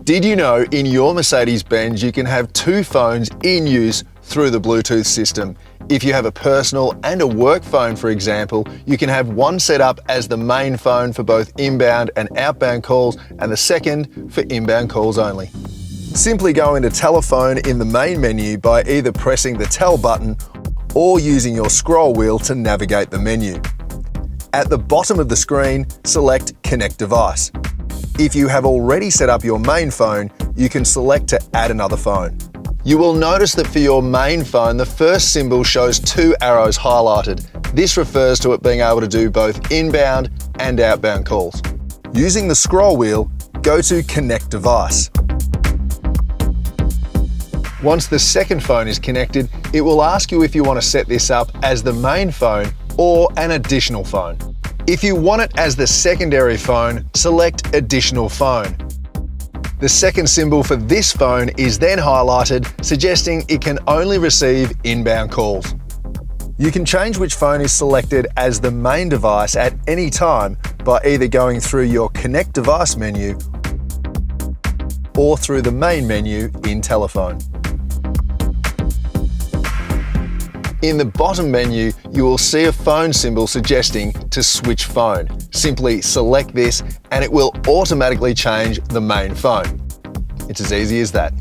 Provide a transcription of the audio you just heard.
Did you know in your Mercedes-Benz you can have two phones in use through the Bluetooth system? If you have a personal and a work phone, for example, you can have one set up as the main phone for both inbound and outbound calls, and the second for inbound calls only. Simply go into Telephone in the main menu by either pressing the Tel button or using your scroll wheel to navigate the menu. At the bottom of the screen, select Connect Device. If you have already set up your main phone, you can select to add another phone. You will notice that for your main phone, the first symbol shows two arrows highlighted. This refers to it being able to do both inbound and outbound calls. Using the scroll wheel, go to Connect Device. Once the second phone is connected, it will ask you if you want to set this up as the main phone or an additional phone. If you want it as the secondary phone, select Additional Phone. The second symbol for this phone is then highlighted, suggesting it can only receive inbound calls. You can change which phone is selected as the main device at any time by either going through your Connect Device menu or through the main menu in Telephone. In the bottom menu, you will see a phone symbol suggesting to switch phone. Simply select this and it will automatically change the main phone. It's as easy as that.